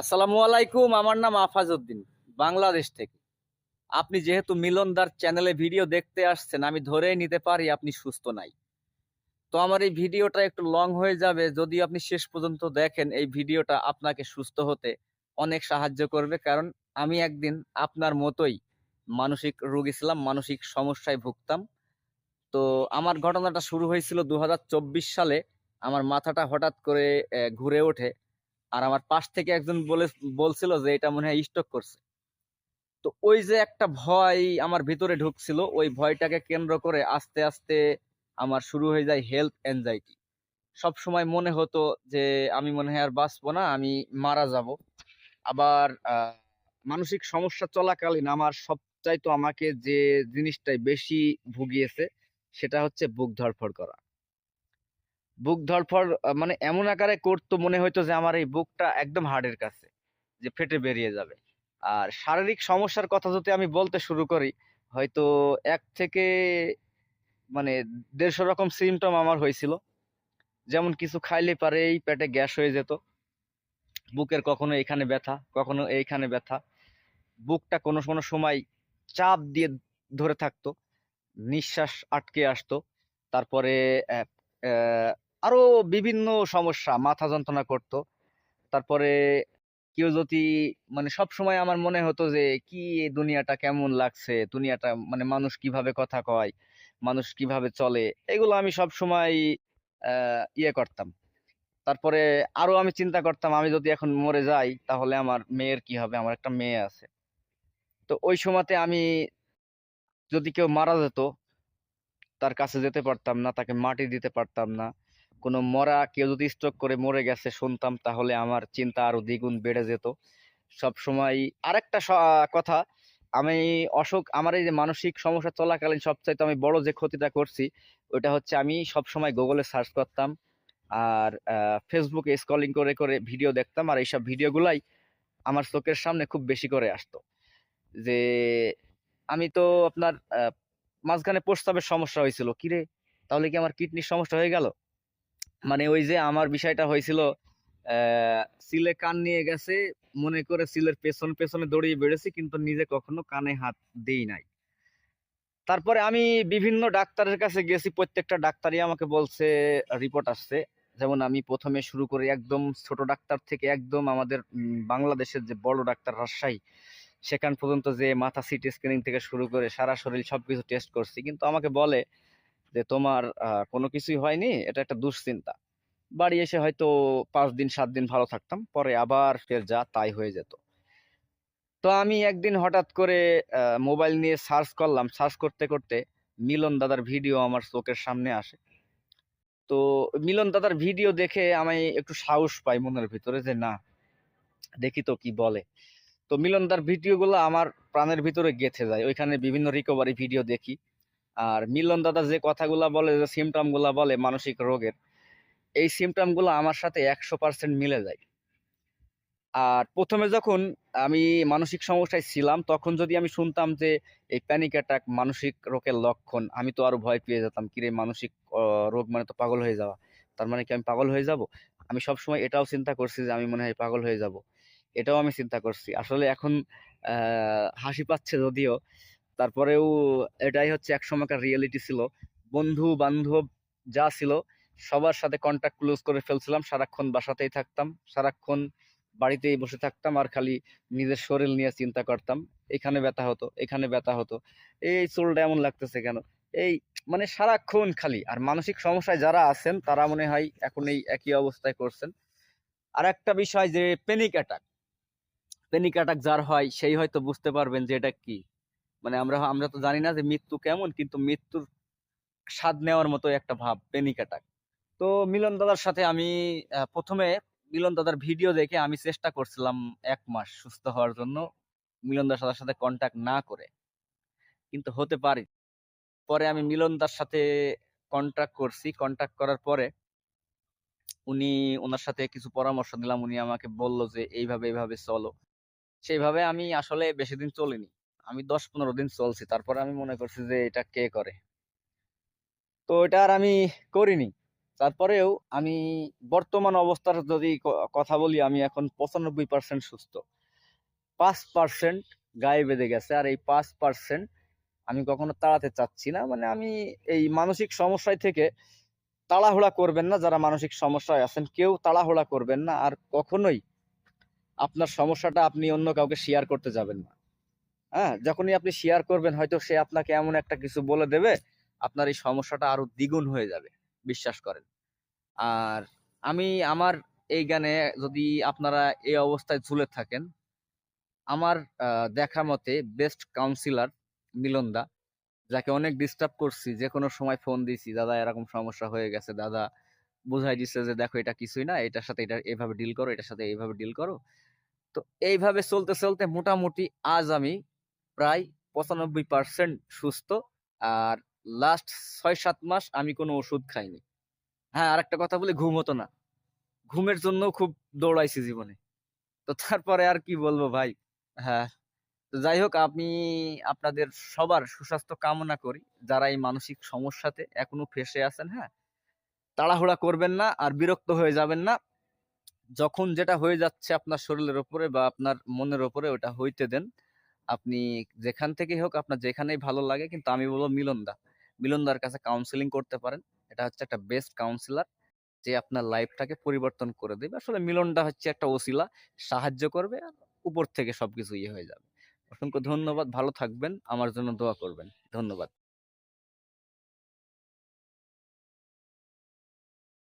আসসালামু আলাইকুম। আমার নাম আফাজউদ্দিন, বাংলাদেশ থেকে। আপনি যেহেতু মিলনদার চ্যানেলে ভিডিও দেখতে আসছেন, আমি ধরেই নিতে পারি আপনি সুস্থ নাই। তো আমার এই ভিডিওটা একটু লং হয়ে যাবে। যদি আপনি শেষ পর্যন্ত দেখেন, এই ভিডিওটা আপনাকে সুস্থ হতে অনেক সাহায্য করবে। কারণ আমি একদিন আপনার মতোই মানসিক রোগী ছিলাম, মানসিক সমস্যায় ভুগতাম। তো আমার ঘটনাটা শুরু হয়েছিল ২০২৪ সালে। আমার মাথাটা হঠাৎ করে ঘুরে ওঠে। আর আমার পাশ থেকে একজন বলছিল যে এটা মনে হয় স্ট্রোক করছে। তো ওই যে একটা ভয় আমার ভিতরে ঢুকছিল, ওই ভয়টাকে কেন্দ্র করে আস্তে আস্তে আমার শুরু হয়ে যায় হেলথ এনজাইটি। সব সময় মনে হতো যে আমি মনে হয় আর বাঁচবো না, আমি মারা যাব। আবার মানসিক সমস্যা চলাকালীন আমার সবচাইতে আমাকে যে জিনিসটাই বেশি ভুগিয়েছে সেটা হচ্ছে বুক ধড়ফড় করা। বুক ধড়ফড় মানে এমন আকারে করতো, মনে হইতো যে আমার এই বুকটা একদম হার্টের কাছে, যে ফেটে বেরিয়ে যাবে। আর শারীরিক সমস্যার কথা যদি আমি বলতে শুরু করি, হয়তো ১ থেকে মানে ১৫০ রকম সিম্পটম আমার হয়েছিল। যেমন কিছু খাইলে পারেই পেটে গ্যাস হয়ে যেত, বুকের কখনো এখানে ব্যথা, কখনো এইখানে ব্যথা, বুকটা কোনো কোনো সময় চাপ দিয়ে ধরে থাকতো, নিঃশ্বাস আটকে আসতো। তারপরে আহ, আহ, আরো বিভিন্ন সমস্যা, মাথা যন্ত্রণা করতো। তারপরে কেউ যদি মানে সব সময় আমার মনে হতো যে কি এই দুনিয়াটা কেমন লাগছে, দুনিয়াটা মানে মানুষ কিভাবে কথা কয়, মানুষ কিভাবে চলে, এগুলো আমি সব সময় ইয়ে করতাম। তারপরে আরো আমি চিন্তা করতাম আমি যদি এখন মরে যাই তাহলে আমার মেয়ের কি হবে, আমার একটা মেয়ে আছে। তো ওই সময়তে আমি যদি কেউ মারা যেত তার কাছে যেতে পারতাম না, তাকে মাটি দিতে পারতাম না। কোনো মরা কেউ যদি স্ট্রোক করে মরে গেছে শুনতাম, তাহলে আমার চিন্তা আরো দ্বিগুণ বেড়ে যেত সব সময়। আরেকটা কথা, আমি আমার এই যে মানসিক সমস্যা চলাকালীন সবচাইতে আমি বড় যে ক্ষতিটা করছি, ওইটা হচ্ছে আমি সব সময় গুগলে সার্চ করতাম আর ফেসবুকে স্ক্রলিং করে করে ভিডিও দেখতাম। আর এইসব ভিডিওগুলাই আমার চোখের সামনে খুব বেশি করে আসতো। যে আমি তো আপনার মাঝখানে প্রস্রাবের সমস্যা হয়েছিল, কিরে তাহলে কি আমার কিডনির সমস্যা হয়ে গেল? মানে ওই যে আমার বিষয়টা হয়েছিল, সিলে কান নিয়ে গেছে, মনে করে সিলের পেছন পেছনে দৌড়িয়ে বেড়েছি, কিন্তু নিজে কখনো কানে হাত দেই নাই। তারপরে আমি বিভিন্ন ডাক্তারের কাছে গেছি, প্রত্যেকটা ডাক্তারই আমাকে বলছে, রিপোর্ট আসছে। যেমন আমি প্রথমে শুরু করি একদম ছোট ডাক্তার থেকে, একদম আমাদের বাংলাদেশের যে বড় ডাক্তার রাজশাহী, সেখান পর্যন্ত যে মাথা সিটি স্ক্যানিং থেকে শুরু করে সারা শরীর সবকিছু টেস্ট করছি, কিন্তু আমাকে বলে যে তোমার কোনো কিছুই হয়নি, এটা একটা দুশ্চিন্তা। বাড়ি এসে হয়তো ৫ দিন ৭ দিন ভালো থাকতাম, পরে আবার ফের যা তাই হয়ে যেত। তো আমি একদিন হঠাৎ করে মোবাইল নিয়ে সার্চ করলাম, সার্চ করতে করতে মিলন দাদার ভিডিও আমার চোখের সামনে আসে। তো মিলন দাদার ভিডিও দেখে আমি একটু সাহস পাই মনের ভিতরে যে না, দেখি তো কি বলে। তো মিলন দাদার ভিডিও গুলো আমার প্রাণের ভিতরে গেঁথে যায়, ওইখানে বিভিন্ন রিকভারি ভিডিও দেখি। আর মিলন দাদা যে কথাগুলা বলে, যে সিমটম গুলা বলে মানসিক রোগের, এই সিমটম গুলো আমার সাথে ১০০% মিলে যায়। আর প্রথমে যখন আমি মানসিক সমস্যায় ছিলাম, তখন যদি আমি শুনতাম যে এই প্যানিক অ্যাটাক মানসিক রোগের লক্ষণ, আমি তো আরো ভয় পেয়ে যেতাম, কিরে মানসিক রোগ মানে তো পাগল হয়ে যাওয়া, তার মানে কি আমি পাগল হয়ে যাব? আমি সবসময় এটাও চিন্তা করছি যে আমি মনে হয় পাগল হয়ে যাব, এটাও আমি চিন্তা করছি। আসলে এখন হাসি পাচ্ছে যদিও, তারপরেও এটাই হচ্ছে এক সময়কার রিয়েলিটি ছিল। বন্ধু বান্ধব যা ছিল সবার সাথে কন্টাক্ট ক্লোজ করে ফেলছিলাম, সারাক্ষণ বাসাতেই থাকতাম, সারাক্ষণ বাড়িতেই বসে থাকতাম, আর খালি নিজের শরীর নিয়ে চিন্তা করতাম। এখানে ব্যথা হতো, এখানে ব্যথা হতো, এই চুলটা এমন লাগতেছে কেন, এই মানে সারাক্ষণ খালি। আর মানসিক সমস্যায় যারা আছেন তারা মনে হয় এখন এই একই অবস্থায় করছেন। আর একটা বিষয় যে প্যানিক অ্যাটাক, প্যানিক অ্যাটাক যার হয় সেই হয়তো বুঝতে পারবেন যে এটা কি। মানে আমরা আমরা তো জানি না যে মৃত্যু কেমন, কিন্তু মৃত্যুর স্বাদ নেওয়ার মতো একটা ভাব প্যানিক অ্যাটাক। তো মিলন দাদার সাথে আমি প্রথমে মিলন দাদার ভিডিও দেখে আমি চেষ্টা করছিলাম ১ মাস সুস্থ হওয়ার জন্য, মিলন দাদার সাথে কন্টাক্ট না করে, কিন্তু হতে পারি। পরে আমি মিলন দার সাথে কন্টাক্ট করছি, কন্টাক্ট করার পরে উনি, ওনার সাথে কিছু পরামর্শ দিলাম, উনি আমাকে বলল যে এইভাবে এইভাবে চলো। সেইভাবে আমি আসলে বেশি দিন চলিনি, আমি ১০-১৫ দিন চলছি, তারপরে আমি মনে করছি যে এটা কে করে, তো এটা আর আমি করিনি। তারপরেও আমি বর্তমান অবস্থার যদি কথা বলি, আমি এখন 95% সুস্থ। 5% গায়ে বেঁধে গেছে, আর এই 5% আমি কখনো তাড়াতে চাচ্ছি না। মানে আমি এই মানসিক সমস্যায় থেকে তাড়াহুড়া করবেন না, যারা মানসিক সমস্যায় আছেন কেউ তাড়াহুড়া করবেন না, আর কখনোই আপনার সমস্যাটা আপনি অন্য কাউকে শেয়ার করতে যাবেন না। হ্যাঁ, যখনই আপনি শেয়ার করবেন হয়তো সে আপনাকে এমন একটা কিছু বলে দেবে, আপনার এই সমস্যাটা আরো দ্বিগুণ হয়ে যাবে, বিশ্বাস করেন। আর আমি আমার এই জ্ঞানে, যদি আপনারা এই অবস্থায় ঝুলে থাকেন, আমার দেখা মতে বেস্ট কাউন্সিলর মিলন দা, যাকে অনেক ডিস্টার্ব করছি, যে কোনো সময় ফোন দিছি, দাদা এরকম সমস্যা হয়ে গেছে, দাদা বুঝাই দিচ্ছে যে দেখো এটা কিছুই না, এটার সাথে এটা এভাবে ডিল করো, এটার সাথে এইভাবে ডিল করো। তো এইভাবে চলতে চলতে মোটামুটি আজ আমি প্রায় 95% সুস্থ। আর লাস্ট 6-7 মাস আমি কোনো ওষুধ খাইনি। হ্যাঁ, আরেকটা কথা বলি, ঘুম হতো না। ঘুমের জন্য খুব দৌড়াইছি জীবনে। তো তারপরে আর কি বলবো ভাই। হ্যাঁ, তো যাই হোক, আমি আপনাদের সবার সুস্বাস্থ্য কামনা করি, যারা এই মানসিক সমস্যাতে এখনো ফেঁসে আছেন। হ্যাঁ, তাড়াহুড়া করবেন না আর বিরক্ত হয়ে যাবেন না। যখন যেটা হয়ে যাচ্ছে আপনার শরীরের উপরে বা আপনার মনের উপরে, ওটা হইতে দেন। আপনি যেখান থেকেই হোক, আপনার যেখানেই ভালো লাগে, কিন্তু আমি বলবো মিলনদার কাছে কাউন্সিলিং করতে পারেন। এটা হচ্ছে একটা বেস্ট কাউন্সিলর, যে আপনার লাইফটাকে পরিবর্তন করে দেবে। আসলে মিলনটা হচ্ছে একটা ওসিলা, সাহায্য করবে, আর উপর থেকে সবকিছু ইয়ে হয়ে যাবে। অসংখ্য ধন্যবাদ, ভালো থাকবেন, আমার জন্য দোয়া করবেন। ধন্যবাদ।